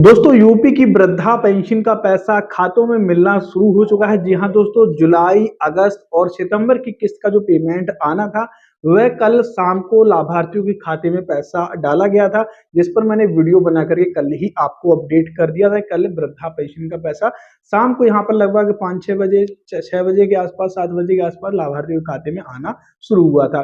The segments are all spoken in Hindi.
दोस्तों यूपी की वृद्धा पेंशन का पैसा खातों में मिलना शुरू हो चुका है। जी हाँ दोस्तों, जुलाई, अगस्त और सितंबर की किस्त का जो पेमेंट आना था वह कल शाम को लाभार्थियों के खाते में पैसा डाला गया था, जिस पर मैंने वीडियो बना करके कल ही आपको अपडेट कर दिया था। कल वृद्धा पेंशन का पैसा शाम को यहाँ पर लगभग 5-6 बजे, 6 बजे के आसपास, 7 बजे के आसपास लाभार्थियों के खाते में आना शुरू हुआ था।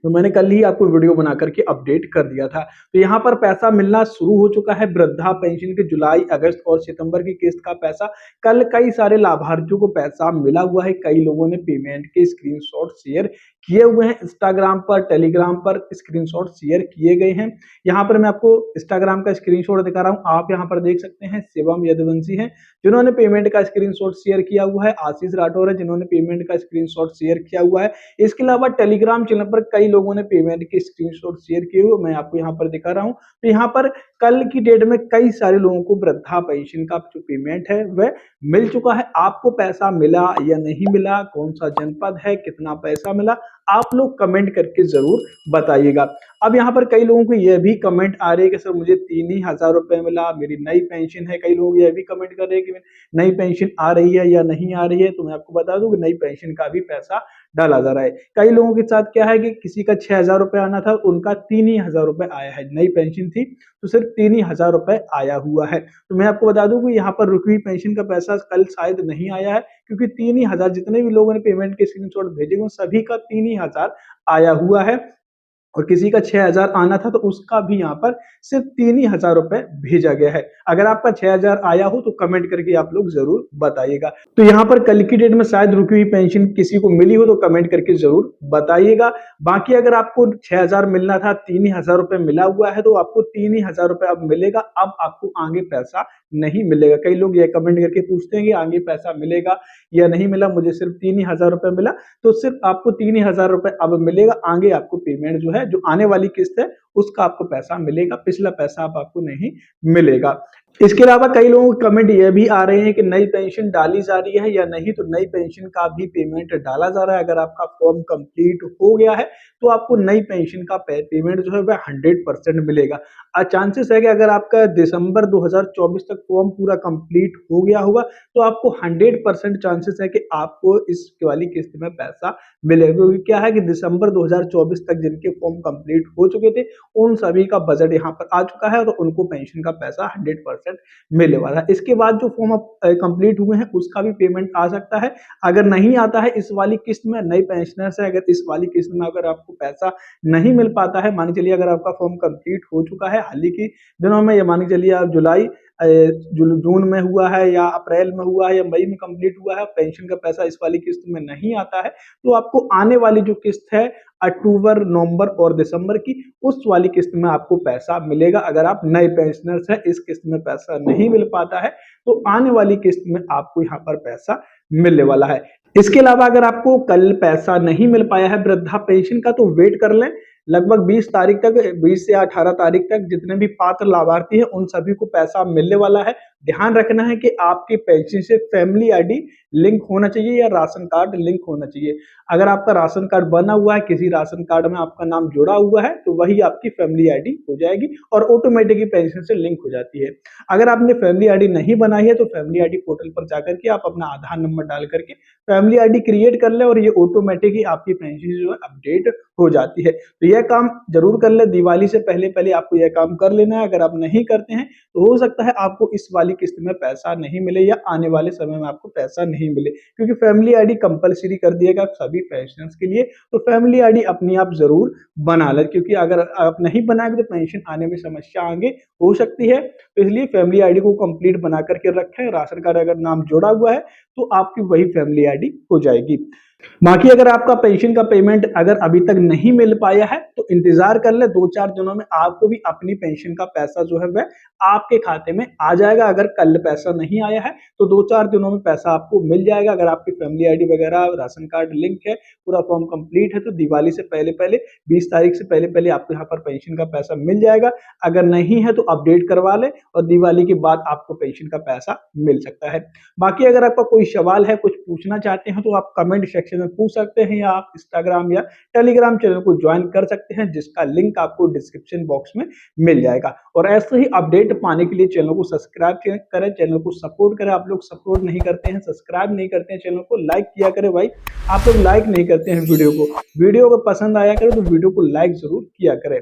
तो मैंने कल ही आपको वीडियो बना करके अपडेट कर दिया था। तो यहाँ पर पैसा मिलना शुरू हो चुका है। वृद्धा पेंशन के जुलाई, अगस्त और सितंबर की किस्त का पैसा कल कई सारे लाभार्थियों को पैसा मिला हुआ है। कई लोगों ने पेमेंट के स्क्रीनशॉट शेयर किए हुए हैं। इंस्टाग्राम पर, टेलीग्राम पर स्क्रीनशॉट शेयर किए गए हैं। यहाँ पर मैं आपको इंस्टाग्राम का स्क्रीनशॉट दिखा रहा हूँ। आप यहाँ पर देख सकते हैं, शिवम यदुवंशी हैं जिन्होंने पेमेंट का स्क्रीनशॉट शेयर किया हुआ है। आशीष राठौर है जिन्होंने पेमेंट का स्क्रीनशॉट शेयर किया हुआ है। इसके अलावा टेलीग्राम चैनल पर कई लोगों ने पेमेंट के स्क्रीनशॉट शेयर किए हुए, मैं आपको यहाँ पर दिखा रहा हूँ। तो यहाँ पर कल की डेट में कई सारे लोगों को वृद्धा पेंशन का जो पेमेंट है वह मिल चुका है। आपको पैसा मिला या नहीं मिला, कौन सा जनपद है, कितना पैसा मिला, आप लोग कमेंट करके जरूर बताइएगा। अब यहाँ पर कई लोगों को यह भी कमेंट आ रही है कि सर मुझे 3 ही हजार रुपए मिला, मेरी नई पेंशन है। कई लोग यह भी कमेंट कर रहे हैं कि नई पेंशन आ रही है या नहीं आ रही है। तो मैं आपको बता दूं कि नई पेंशन का भी पैसा डाला जा रहा है। कई लोगों के साथ क्या है कि किसी का 6 हजार रुपए आना था, उनका 3 ही हजार रुपए आया है। नई पेंशन थी तो सिर्फ 3 ही हजार रुपए आया हुआ है। तो मैं आपको बता दूं कि यहाँ पर रुकी हुई पेंशन का पैसा कल शायद नहीं आया है, क्योंकि 3 ही हजार, जितने भी लोगों ने पेमेंट के स्क्रीनशॉट भेजे सभी का 3 ही हजार आया हुआ है। और किसी का 6 हजार आना था तो उसका भी यहाँ पर सिर्फ 3 ही हजार रुपए भेजा गया है। अगर आपका 6 हजार आया हो तो कमेंट करके आप लोग जरूर बताइएगा। तो यहाँ पर कल की डेट में शायद रुकी हुई पेंशन किसी को मिली हो तो कमेंट करके जरूर बताइएगा। बाकी अगर आपको 6 हजार मिलना था, 3 ही हजार रुपए मिला हुआ है, तो आपको 3 ही हजार रुपए अब मिलेगा। अब आपको आगे पैसा नहीं मिलेगा। कई लोग ये कमेंट करके पूछते हैं कि आगे पैसा मिलेगा या नहीं मिला, मुझे सिर्फ 3 ही हजार रुपए मिला। तो सिर्फ आपको 3 ही हजार रुपए अब मिलेगा। आगे आपको पेमेंट जो है, जो आने वाली किस्त है, उसका आपको पैसा मिलेगा। पिछला पैसा अब आपको नहीं मिलेगा। इसके अलावा कई लोगों के कमेंट ये भी आ रहे हैं कि नई पेंशन डाली जा रही है या नहीं। तो नई पेंशन का भी पेमेंट डाला जा रहा है। अगर आपका फॉर्म कंप्लीट हो गया है तो आपको नई पेंशन का पेमेंट जो है वह 100% मिलेगा। चांसेस है कि अगर आपका दिसंबर 2024 तक फॉर्म पूरा कंप्लीट हो गया होगा तो आपको 100% चांसेस है कि आपको इस वाली किस्त में पैसा मिलेगा। क्योंकि क्या है कि दिसंबर 2024 तक जिनके फॉर्म कंप्लीट हो चुके थे उन सभी का बजट यहाँ पर आ चुका है, तो उनको पेंशन का पैसा 100% मिलने वाला है। इसके बाद जो फॉर्म कंप्लीट हुए हैं उसका भी पेमेंट आ सकता है। अगर नहीं आता है इस वाली किस्त में, नई पेंशनर से अगर इस वाली किस्त में अगर आपको पैसा नहीं मिल पाता है, मान के चलिए अगर आपका फॉर्म कंप्लीट हो चुका है हाल ही के दिनों में, या मान के चलिए आप जुलाई, जून में हुआ है या अप्रैल में हुआ है या मई में कंप्लीट हुआ है, पेंशन का पैसा इस वाली किस्त में नहीं आता है, तो आपको आने वाली जो किस्त है अक्टूबर, नवंबर और दिसंबर की, उस वाली किस्त में आपको पैसा मिलेगा। अगर आप नए पेंशनर्स हैं, इस किस्त में पैसा नहीं मिल पाता है तो आने वाली किस्त में आपको यहाँ पर पैसा मिलने वाला है। इसके अलावा अगर आपको कल पैसा नहीं मिल पाया है वृद्धा पेंशन का तो वेट कर लें। लगभग 20 तारीख तक, 20 से 18 तारीख तक जितने भी पात्र लाभार्थी हैं उन सभी को पैसा मिलने वाला है। ध्यान रखना है कि आपके पेंशन से फैमिली आईडी लिंक होना चाहिए या राशन कार्ड लिंक होना चाहिए। अगर आपका राशन कार्ड बना हुआ है, किसी राशन कार्ड में आपका नाम जुड़ा हुआ है, तो वही आपकी फैमिली आईडी हो जाएगी और ऑटोमेटिकली पेंशन से लिंक हो जाती है। अगर आपने फैमिली आईडी नहीं बनाई है तो फैमिली आईडी पोर्टल पर जाकर के आप अपना आधार नंबर डाल करके फैमिली आईडी क्रिएट कर ले और ये ऑटोमेटिकली आपकी पेंशन जो है अपडेट हो जाती है। तो यह काम जरूर कर ले, दिवाली से पहले पहले आपको यह काम कर लेना है। अगर आप नहीं करते हैं तो हो सकता है आपको इस वाली किस्त में पैसा नहीं मिले या आने वाले समय में आपको पैसा नहीं मिले, क्योंकि फैमिली आईडी कंपलसरी कर दिएगा सभी पेंशनर्स के लिए। तो फैमिली आईडी अपनी आप जरूर बना ले, क्योंकि अगर आप नहीं बनाएंगे तो पेंशन आने में समस्या आगे हो सकती है। तो इसलिए फैमिली आईडी को कंप्लीट बना करके रखें। राशन कार्ड अगर नाम जोड़ा हुआ है तो आपकी वही फैमिली आईडी हो जाएगी। बाकी अगर आपका पेंशन का पेमेंट अगर अभी तक नहीं मिल पाया है तो इंतजार कर ले, 2-4 दिनों में आपको भी अपनी पेंशन का पैसा जो है वह आपके खाते में आ जाएगा। अगर कल पैसा नहीं आया है तो 2-4 दिनों में पैसा आपको मिल जाएगा। अगर आपकी फैमिली आईडी वगैरह, राशन कार्ड लिंक है, पूरा फॉर्म कंप्लीट है, तो दिवाली से पहले पहले, 20 तारीख से पहले पहले आपको यहाँ पर पेंशन का पैसा मिल जाएगा। अगर नहीं है तो अपडेट करवा ले और दिवाली के बाद आपको पेंशन का पैसा मिल सकता है। बाकी अगर आपका कोई सवाल है, कुछ पूछना चाहते हैं, तो आप कमेंट सेक्शन सेक्शन में पूछ सकते हैं, या आप इंस्टाग्राम या टेलीग्राम चैनल को ज्वाइन कर सकते हैं, जिसका लिंक आपको डिस्क्रिप्शन बॉक्स में मिल जाएगा। और ऐसे ही अपडेट पाने के लिए चैनल को सब्सक्राइब करें, चैनल को सपोर्ट करें। आप लोग सपोर्ट नहीं करते हैं, सब्सक्राइब नहीं करते हैं चैनल को, लाइक किया करें भाई। आप लोग लाइक नहीं करते हैं वीडियो को, वीडियो को पसंद आया करें तो वीडियो को लाइक जरूर किया करें।